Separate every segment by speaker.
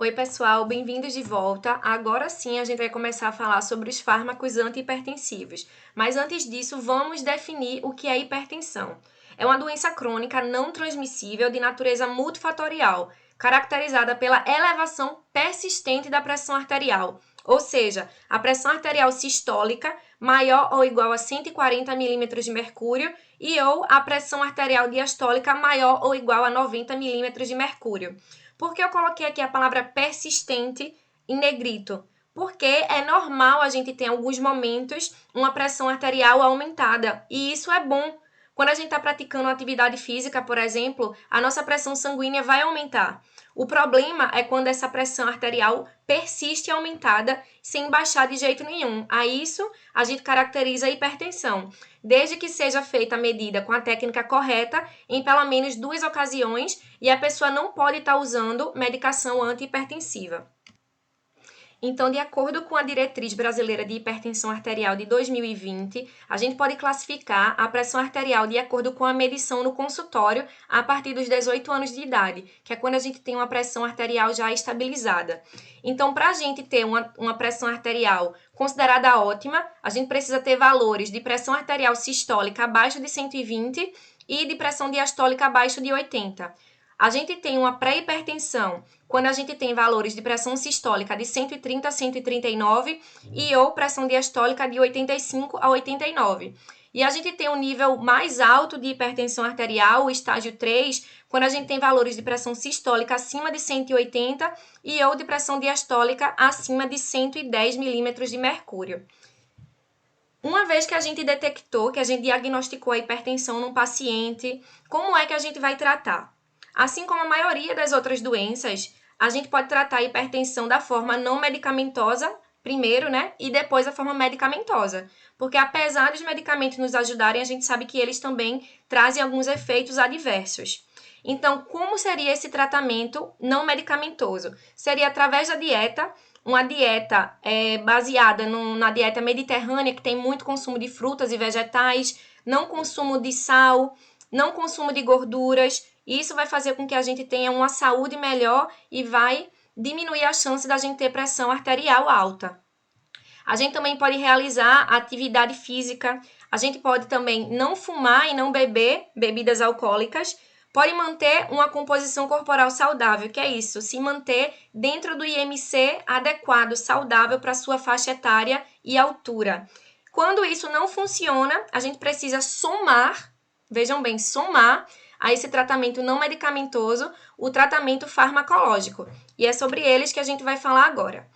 Speaker 1: Oi, pessoal, bem-vindos de volta. Agora sim a gente vai começar a falar sobre os fármacos antihipertensivos. Mas antes disso, vamos definir o que é hipertensão. É uma doença crônica não transmissível de natureza multifatorial, caracterizada pela elevação persistente da pressão arterial, ou seja, a pressão arterial sistólica maior ou igual a 140 milímetros de mercúrio e ou a pressão arterial diastólica maior ou igual a 90 milímetros de mercúrio. Por que eu coloquei aqui a palavra persistente em negrito? Porque é normal a gente ter em alguns momentos uma pressão arterial aumentada, e isso é bom. Quando a gente está praticando atividade física, por exemplo, a nossa pressão sanguínea vai aumentar. O problema é quando essa pressão arterial persiste aumentada sem baixar de jeito nenhum. A isso a gente caracteriza a hipertensão, desde que seja feita a medida com a técnica correta em pelo menos 2 ocasiões e a pessoa não pode estar usando medicação antihipertensiva. Então, de acordo com a Diretriz Brasileira de Hipertensão Arterial de 2020, a gente pode classificar a pressão arterial de acordo com a medição no consultório a partir dos 18 anos de idade, que é quando a gente tem uma pressão arterial já estabilizada. Então, para a gente ter uma pressão arterial considerada ótima, a gente precisa ter valores de pressão arterial sistólica abaixo de 120 e de pressão diastólica abaixo de 80. A gente tem uma pré-hipertensão quando a gente tem valores de pressão sistólica de 130 a 139 e ou pressão diastólica de 85 a 89. E a gente tem um nível mais alto de hipertensão arterial, o estágio 3, quando a gente tem valores de pressão sistólica acima de 180 e ou de pressão diastólica acima de 110 milímetros de mercúrio. Uma vez que a gente detectou, que a gente diagnosticou a hipertensão num paciente, como é que a gente vai tratar? Assim como a maioria das outras doenças, a gente pode tratar a hipertensão da forma não medicamentosa, primeiro, né? E depois a forma medicamentosa. Porque apesar dos medicamentos nos ajudarem, a gente sabe que eles também trazem alguns efeitos adversos. Então, como seria esse tratamento não medicamentoso? Seria através da dieta, uma dieta baseada na dieta mediterrânea, que tem muito consumo de frutas e vegetais, não consumo de sal, não consumo de gorduras. Isso vai fazer com que a gente tenha uma saúde melhor e vai diminuir a chance da gente ter pressão arterial alta. A gente também pode realizar atividade física, a gente pode também não fumar e não beber bebidas alcoólicas, pode manter uma composição corporal saudável, que é isso, se manter dentro do IMC adequado, saudável para a sua faixa etária e altura. Quando isso não funciona, a gente precisa somar, vejam bem, somar a esse tratamento não medicamentoso, o tratamento farmacológico. E é sobre eles que a gente vai falar agora.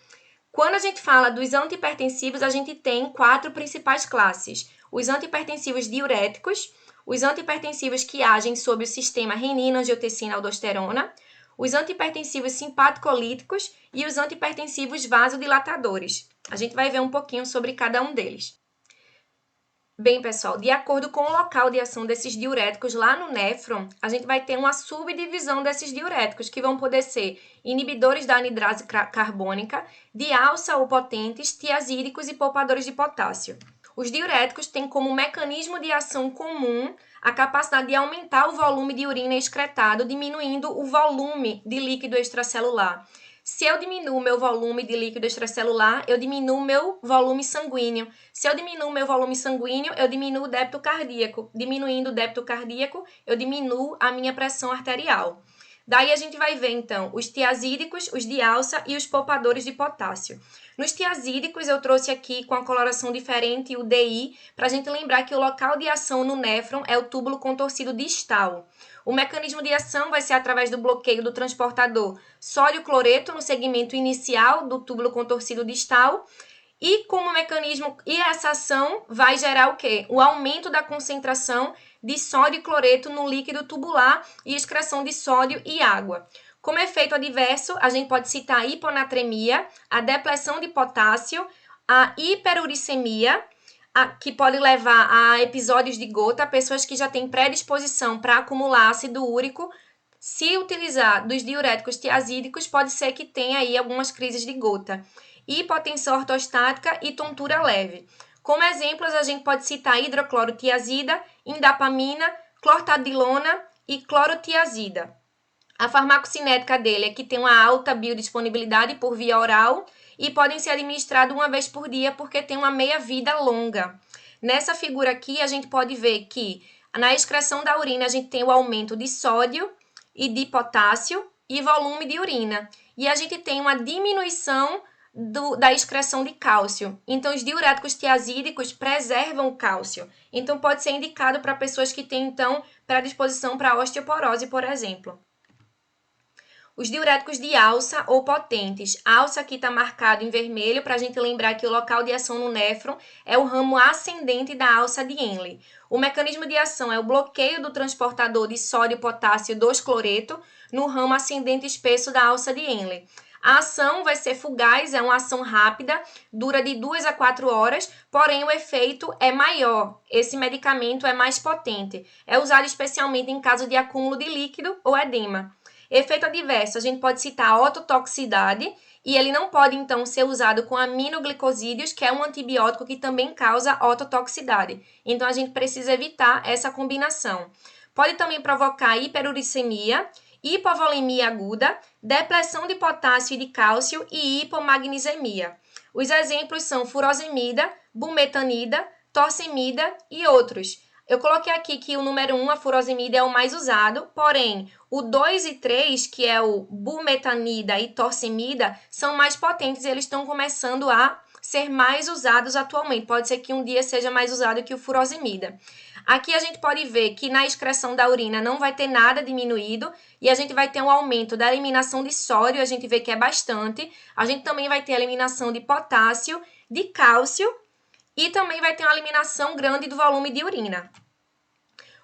Speaker 1: Quando a gente fala dos antihipertensivos, a gente tem 4 principais classes. Os antihipertensivos diuréticos, os antihipertensivos que agem sobre o sistema renina-angiotensina-aldosterona, os antihipertensivos simpaticolíticos e os antihipertensivos vasodilatadores. A gente vai ver um pouquinho sobre cada um deles. Bem, pessoal, de acordo com o local de ação desses diuréticos lá no néfron, a gente vai ter uma subdivisão desses diuréticos, que vão poder ser inibidores da anidrase carbônica, dialça ou potentes, tiazídicos e poupadores de potássio. Os diuréticos têm como mecanismo de ação comum a capacidade de aumentar o volume de urina excretado, diminuindo o volume de líquido extracelular. Se eu diminuo o meu volume de líquido extracelular, eu diminuo o meu volume sanguíneo. Se eu diminuo o meu volume sanguíneo, eu diminuo o débito cardíaco. Diminuindo o débito cardíaco, eu diminuo a minha pressão arterial. Daí a gente vai ver, então, os tiazídicos, os dialça e os poupadores de potássio. Nos tiazídicos, eu trouxe aqui com a coloração diferente o DI, para a gente lembrar que o local de ação no néfron é o túbulo contorcido distal. O mecanismo de ação vai ser através do bloqueio do transportador sódio-cloreto no segmento inicial do túbulo contorcido distal. E como mecanismo, e essa ação vai gerar o quê? O aumento da concentração de sódio e cloreto no líquido tubular e excreção de sódio e água. Como efeito adverso, a gente pode citar a hiponatremia, a depressão de potássio, a hiperuricemia, que pode levar a episódios de gota, pessoas que já têm predisposição para acumular ácido úrico. Se utilizar dos diuréticos tiazídicos, pode ser que tenha aí algumas crises de gota. Hipotensão ortostática e tontura leve. Como exemplos, a gente pode citar hidroclorotiazida, indapamina, clortadilona e clorotiazida. A farmacocinética dele é que tem uma alta biodisponibilidade por via oral e podem ser administrados uma vez por dia porque tem uma meia-vida longa. Nessa figura aqui, a gente pode ver que na excreção da urina a gente tem o aumento de sódio e de potássio e volume de urina. E a gente tem uma diminuição da excreção de cálcio. Então, os diuréticos tiazídicos preservam o cálcio. Então, pode ser indicado para pessoas que têm, então, predisposição para osteoporose, por exemplo. Os diuréticos de alça ou potentes. A alça aqui está marcado em vermelho para a gente lembrar que o local de ação no néfron é o ramo ascendente da alça de Henle. O mecanismo de ação é o bloqueio do transportador de sódio e potássio 2-cloreto no ramo ascendente espesso da alça de Henle. A ação vai ser fugaz, é uma ação rápida, dura de 2 a 4 horas, porém o efeito é maior. Esse medicamento é mais potente. É usado especialmente em caso de acúmulo de líquido ou edema. Efeito adverso, a gente pode citar a ototoxicidade, e ele não pode, então, ser usado com aminoglicosídeos, que é um antibiótico que também causa ototoxicidade. Então, a gente precisa evitar essa combinação. Pode também provocar hiperuricemia, hipovolemia aguda, depressão de potássio e de cálcio e hipomagnesemia. Os exemplos são furosemida, bumetanida, torcemida e outros. Eu coloquei aqui que o número 1, a furosemida, é o mais usado, porém, o 2 e 3, que é o bumetanida e torcemida, são mais potentes e eles estão começando a ser mais usados atualmente. Pode ser que um dia seja mais usado que o furosemida. Aqui a gente pode ver que na excreção da urina não vai ter nada diminuído e a gente vai ter um aumento da eliminação de sódio, a gente vê que é bastante. A gente também vai ter a eliminação de potássio, de cálcio, e também vai ter uma eliminação grande do volume de urina.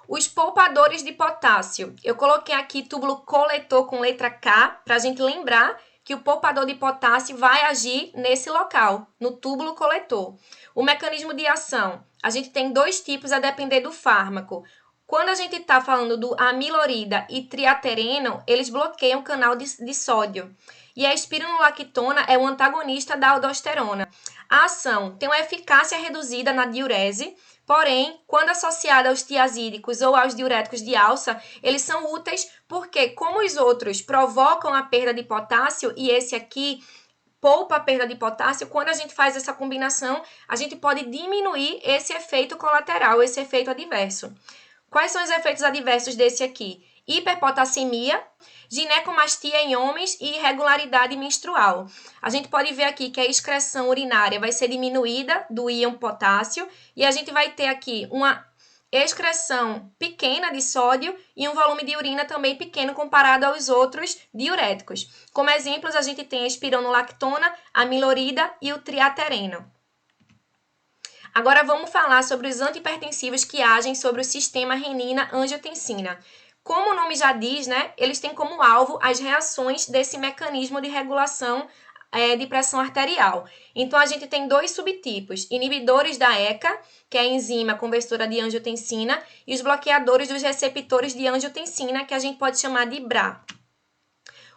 Speaker 1: Os poupadores de potássio. Eu coloquei aqui túbulo coletor com letra K, para a gente lembrar que o poupador de potássio vai agir nesse local, no túbulo coletor. O mecanismo de ação. A gente tem dois tipos a depender do fármaco. Quando a gente está falando do amilorida e triatereno, eles bloqueiam o canal de sódio. E a espironolactona é o antagonista da aldosterona. A ação tem uma eficácia reduzida na diurese, porém, quando associada aos tiazídicos ou aos diuréticos de alça, eles são úteis porque, como os outros provocam a perda de potássio e esse aqui poupa a perda de potássio, quando a gente faz essa combinação, a gente pode diminuir esse efeito colateral, esse efeito adverso. Quais são os efeitos adversos desse aqui? Hiperpotassemia, ginecomastia em homens e irregularidade menstrual. A gente pode ver aqui que a excreção urinária vai ser diminuída do íon potássio e a gente vai ter aqui uma excreção pequena de sódio e um volume de urina também pequeno comparado aos outros diuréticos. Como exemplos, a gente tem a espironolactona, a amilorida e o triatereno. Agora vamos falar sobre os antihipertensivos que agem sobre o sistema renina-angiotensina. Como o nome já diz, né, eles têm como alvo as reações desse mecanismo de regulação de pressão arterial. Então, a gente tem dois subtipos, inibidores da ECA, que é a enzima conversora de angiotensina, e os bloqueadores dos receptores de angiotensina, que a gente pode chamar de BRA.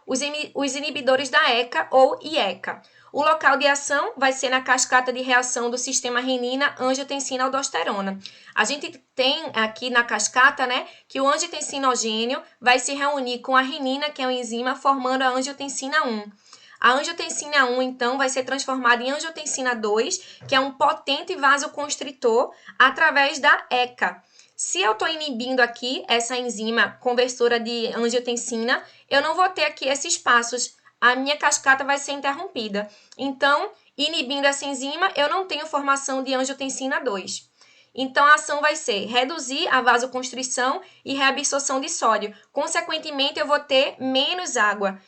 Speaker 1: Os inibidores da ECA ou IECA. O local de ação vai ser na cascata de reação do sistema renina-angiotensina-aldosterona. A gente tem aqui na cascata, né, que o angiotensinogênio vai se reunir com a renina, que é uma enzima, formando a angiotensina 1. A angiotensina 1, então, vai ser transformada em angiotensina 2, que é um potente vasoconstritor, através da ECA. Se eu estou inibindo aqui essa enzima conversora de angiotensina, eu não vou ter aqui esses passos. A minha cascata vai ser interrompida. Então, inibindo essa enzima, eu não tenho formação de angiotensina 2. Então, a ação vai ser reduzir a vasoconstrição e reabsorção de sódio. Consequentemente, eu vou ter menos água.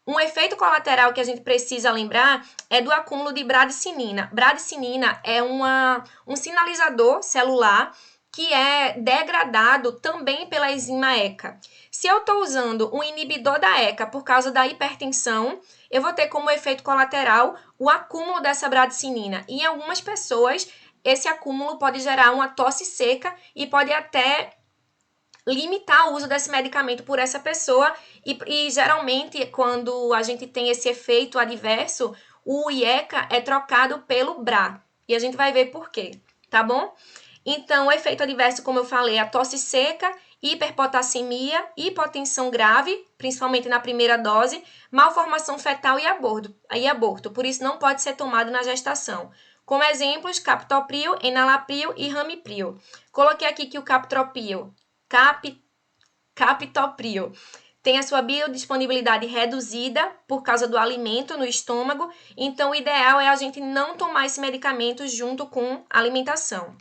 Speaker 1: Um efeito colateral que a gente precisa lembrar é do acúmulo de bradicinina. Bradicinina é um sinalizador celular que é degradado também pela enzima ECA. Se eu estou usando um inibidor da ECA por causa da hipertensão, eu vou ter como efeito colateral o acúmulo dessa bradicinina. E em algumas pessoas, esse acúmulo pode gerar uma tosse seca e pode até limitar o uso desse medicamento por essa pessoa e geralmente quando a gente tem esse efeito adverso, o IECA é trocado pelo BRA e a gente vai ver por quê, tá bom? Então, o efeito adverso, como eu falei, é a tosse seca hiperpotassemia, hipotensão grave, principalmente na primeira dose, malformação fetal e aborto. Por isso, não pode ser tomado na gestação. Como exemplos, captopril, enalapril e ramipril. Coloquei aqui que o captopril tem a sua biodisponibilidade reduzida por causa do alimento no estômago, então o ideal é a gente não tomar esse medicamento junto com a alimentação.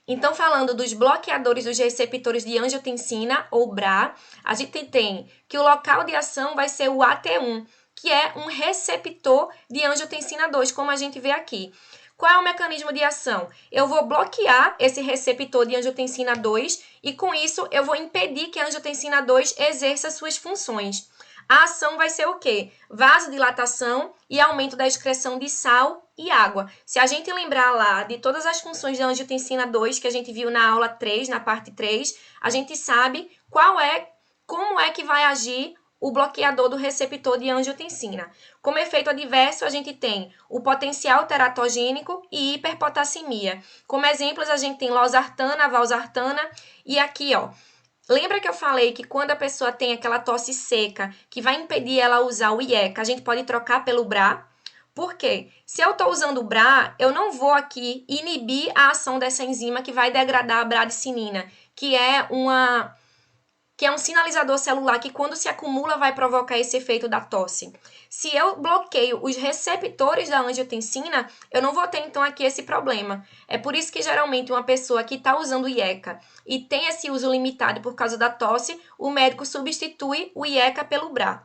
Speaker 1: Então, falando dos bloqueadores dos receptores de angiotensina, ou BRA, a gente tem que o local de ação vai ser o AT1, que é um receptor de angiotensina 2, como a gente vê aqui. Qual é o mecanismo de ação? Eu vou bloquear esse receptor de angiotensina 2 e, com isso, eu vou impedir que a angiotensina 2 exerça suas funções. A ação vai ser o quê? Vasodilatação e aumento da excreção de sal e água. Se a gente lembrar lá de todas as funções da angiotensina 2 que a gente viu na aula 3, na parte 3, a gente sabe como é que vai agir o bloqueador do receptor de angiotensina. Como efeito adverso, a gente tem o potencial teratogênico e hiperpotassemia. Como exemplos, a gente tem losartana, valsartana e aqui, ó. Lembra que eu falei que quando a pessoa tem aquela tosse seca, que vai impedir ela usar o IECA, a gente pode trocar pelo BRA? Por quê? Se eu estou usando o BRA, eu não vou aqui inibir a ação dessa enzima que vai degradar a bradicinina, que é um sinalizador celular que, quando se acumula, vai provocar esse efeito da tosse. Se eu bloqueio os receptores da angiotensina, eu não vou ter, então, aqui esse problema. É por isso que, geralmente, uma pessoa que está usando o IECA e tem esse uso limitado por causa da tosse, o médico substitui o IECA pelo BRA.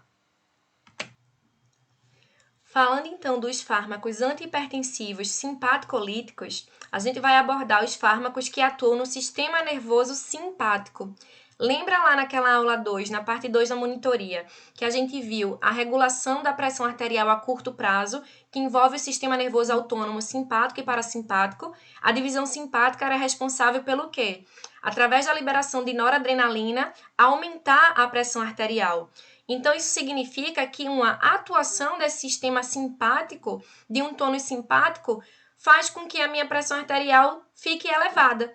Speaker 1: Falando, então, dos fármacos antihipertensivos simpaticolíticos, a gente vai abordar os fármacos que atuam no sistema nervoso simpático. Lembra lá naquela aula 2, na parte 2 da monitoria, que a gente viu a regulação da pressão arterial a curto prazo, que envolve o sistema nervoso autônomo simpático e parasimpático. A divisão simpática era responsável pelo quê? Através da liberação de noradrenalina, aumentar a pressão arterial. Então, isso significa que uma atuação desse sistema simpático, de um tônus simpático, faz com que a minha pressão arterial fique elevada.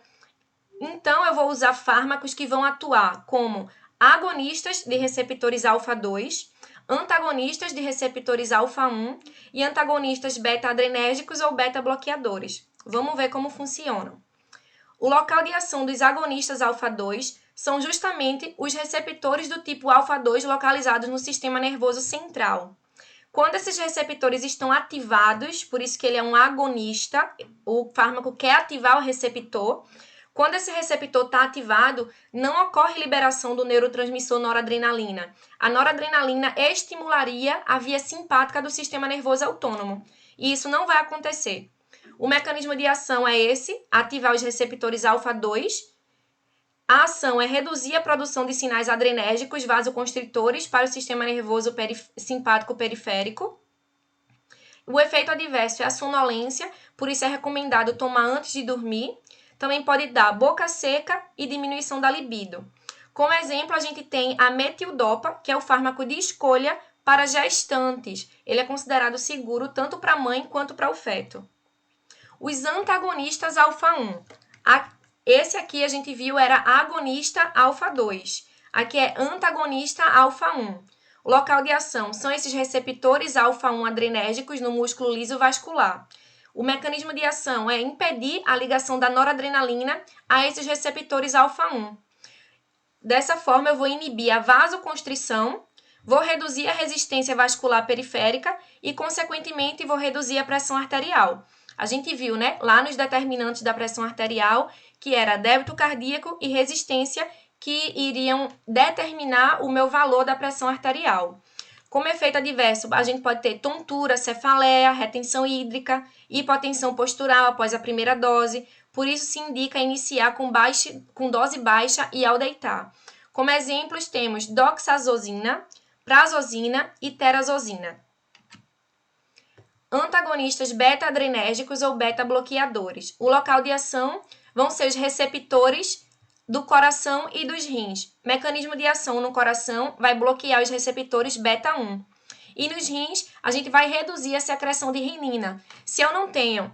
Speaker 1: Então, eu vou usar fármacos que vão atuar como agonistas de receptores alfa-2, antagonistas de receptores alfa-1 e antagonistas beta-adrenérgicos ou beta-bloqueadores. Vamos ver como funcionam. O local de ação dos agonistas alfa-2 são justamente os receptores do tipo alfa-2 localizados no sistema nervoso central. Quando esses receptores estão ativados, por isso que ele é um agonista, o fármaco quer ativar o receptor. Quando esse receptor está ativado, não ocorre liberação do neurotransmissor noradrenalina. A noradrenalina estimularia a via simpática do sistema nervoso autônomo. E isso não vai acontecer. O mecanismo de ação é esse, ativar os receptores alfa-2. A ação é reduzir a produção de sinais adrenérgicos vasoconstritores para o sistema nervoso simpático periférico. O efeito adverso é a sonolência, por isso é recomendado tomar antes de dormir. Também pode dar boca seca e diminuição da libido. Como exemplo, a gente tem a metildopa, que é o fármaco de escolha para gestantes. Ele é considerado seguro tanto para a mãe quanto para o feto. Os antagonistas alfa-1. Esse aqui a gente viu era agonista alfa-2. Aqui é antagonista alfa-1. O local de ação são esses receptores alfa-1 adrenérgicos no músculo liso vascular. O mecanismo de ação é impedir a ligação da noradrenalina a esses receptores alfa-1. Dessa forma, eu vou inibir a vasoconstrição, vou reduzir a resistência vascular periférica e, consequentemente, vou reduzir a pressão arterial. A gente viu, né, lá nos determinantes da pressão arterial, que era débito cardíaco e resistência, que iriam determinar o meu valor da pressão arterial. Como efeito adverso, a gente pode ter tontura, cefaleia, retenção hídrica, hipotensão postural após a primeira dose. Por isso, se indica iniciar com dose baixa e ao deitar. Como exemplos, temos doxazosina, prazosina e terazosina. Antagonistas beta-adrenérgicos ou beta-bloqueadores. O local de ação vão ser os receptores do coração e dos rins. Mecanismo de ação no coração vai bloquear os receptores beta-1. E nos rins, a gente vai reduzir a secreção de renina. Se eu não tenho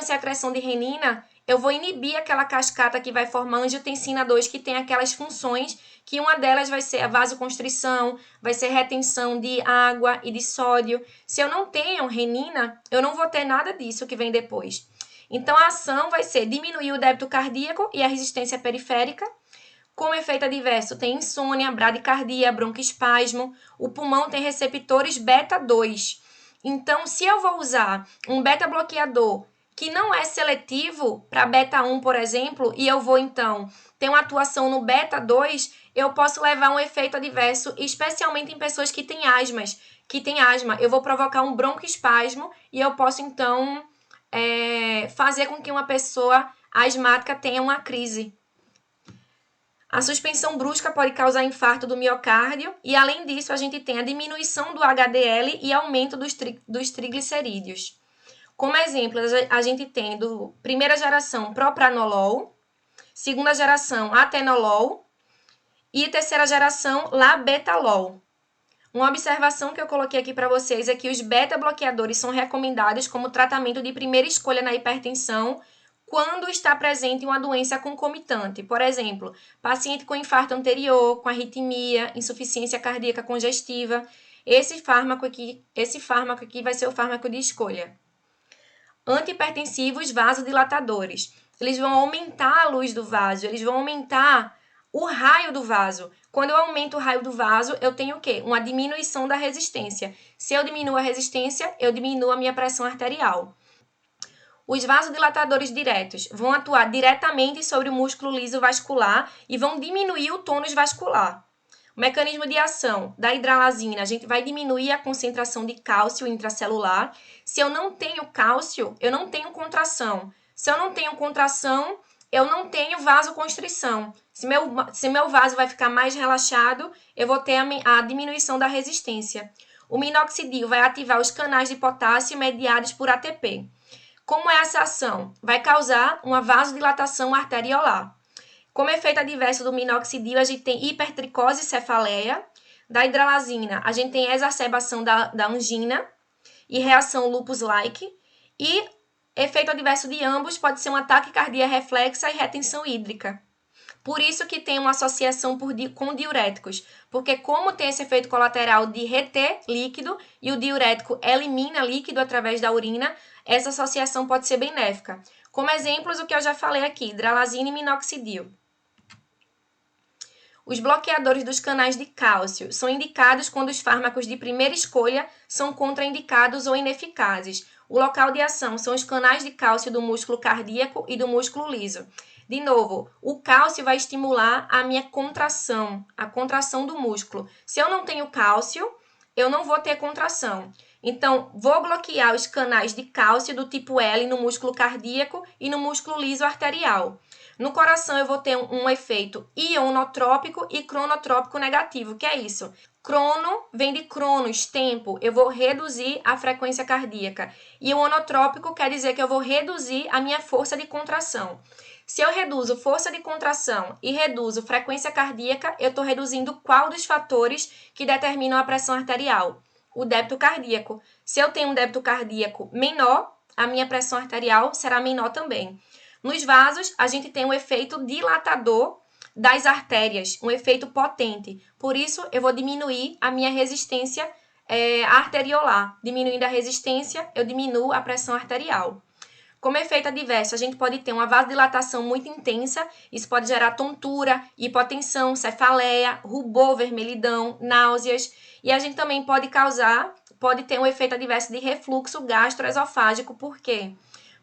Speaker 1: secreção de renina, eu vou inibir aquela cascata que vai formar angiotensina 2, que tem aquelas funções, que uma delas vai ser a vasoconstrição, vai ser retenção de água e de sódio. Se eu não tenho renina, eu não vou ter nada disso que vem depois. Então, a ação vai ser diminuir o débito cardíaco e a resistência periférica. Como efeito adverso, tem insônia, bradicardia, broncoespasmo. O pulmão tem receptores beta-2. Então, se eu vou usar um beta-bloqueador que não é seletivo para beta-1, por exemplo, e eu vou, então, ter uma atuação no beta-2, eu posso levar um efeito adverso, especialmente em pessoas que têm asma. Eu vou provocar um broncoespasmo e eu posso, então, fazer com que uma pessoa asmática tenha uma crise. A suspensão brusca pode causar infarto do miocárdio e, além disso, a gente tem a diminuição do HDL e aumento dos triglicerídeos. Como exemplo, a gente tem do primeira geração propranolol, segunda geração atenolol e terceira geração labetalol. Uma observação que eu coloquei aqui para vocês é que os beta-bloqueadores são recomendados como tratamento de primeira escolha na hipertensão quando está presente uma doença concomitante. Por exemplo, paciente com infarto anterior, com arritmia, insuficiência cardíaca congestiva. Esse fármaco aqui vai ser o fármaco de escolha. Antihipertensivos vasodilatadores. Eles vão aumentar a luz do vaso, eles vão aumentar o raio do vaso. Quando eu aumento o raio do vaso, eu tenho o quê? Uma diminuição da resistência. Se eu diminuo a resistência, eu diminuo a minha pressão arterial. Os vasodilatadores diretos vão atuar diretamente sobre o músculo liso vascular e vão diminuir o tônus vascular. O mecanismo de ação da hidralazina, a gente vai diminuir a concentração de cálcio intracelular. Se eu não tenho cálcio, eu não tenho contração. Se eu não tenho contração, eu não tenho vasoconstrição. Se meu vaso vai ficar mais relaxado, eu vou ter a diminuição da resistência. O minoxidil vai ativar os canais de potássio mediados por ATP. Como é essa ação? Vai causar uma vasodilatação arteriolar. Como efeito adverso do minoxidil, a gente tem hipertricose e cefaleia. Da hidralazina, a gente tem exacerbação da angina e reação lupus-like. E efeito adverso de ambos pode ser uma taquicardia reflexa e retenção hídrica. Por isso que tem uma associação com diuréticos, porque como tem esse efeito colateral de reter líquido e o diurético elimina líquido através da urina, essa associação pode ser benéfica. Como exemplos, o que eu já falei aqui, hidralazina e minoxidil. Os bloqueadores dos canais de cálcio são indicados quando os fármacos de primeira escolha são contraindicados ou ineficazes. O local de ação são os canais de cálcio do músculo cardíaco e do músculo liso. De novo, o cálcio vai estimular a minha contração, a contração do músculo. Se eu não tenho cálcio, eu não vou ter contração. Então, vou bloquear os canais de cálcio do tipo L no músculo cardíaco e no músculo liso arterial. No coração, eu vou ter um efeito ionotrópico e cronotrópico negativo. Que é isso? Crono vem de cronos, tempo. Eu vou reduzir a frequência cardíaca. E o onotrópico quer dizer que eu vou reduzir a minha força de contração. Se eu reduzo força de contração e reduzo frequência cardíaca, eu estou reduzindo qual dos fatores que determinam a pressão arterial? O débito cardíaco. Se eu tenho um débito cardíaco menor, a minha pressão arterial será menor também. Nos vasos, a gente tem um efeito dilatador das artérias, um efeito potente. Por isso, eu vou diminuir a minha resistência arteriolar. Diminuindo a resistência, eu diminuo a pressão arterial. Como efeito adverso, a gente pode ter uma vasodilatação muito intensa, isso pode gerar tontura, hipotensão, cefaleia, rubor, vermelhidão, náuseas, e a gente também pode ter um efeito adverso de refluxo gastroesofágico. Por quê?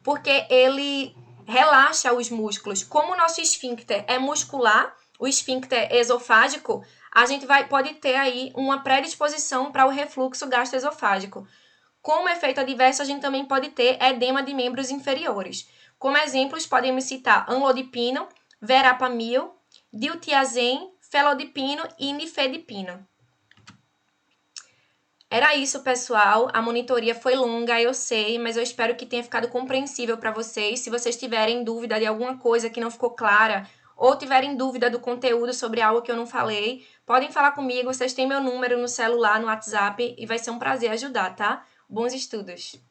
Speaker 1: Porque ele relaxa os músculos. Como o nosso esfíncter é muscular, o esfíncter esofágico, a gente pode ter aí uma predisposição para o refluxo gastroesofágico. Como efeito adverso, a gente também pode ter edema de membros inferiores. Como exemplos, podemos citar amlodipino, verapamil, diltiazem, felodipino e nifedipino. Era isso, pessoal. A monitoria foi longa, eu sei, mas eu espero que tenha ficado compreensível para vocês. Se vocês tiverem dúvida de alguma coisa que não ficou clara ou tiverem dúvida do conteúdo sobre algo que eu não falei, podem falar comigo. Vocês têm meu número no celular, no WhatsApp, e vai ser um prazer ajudar, tá? Bons estudos!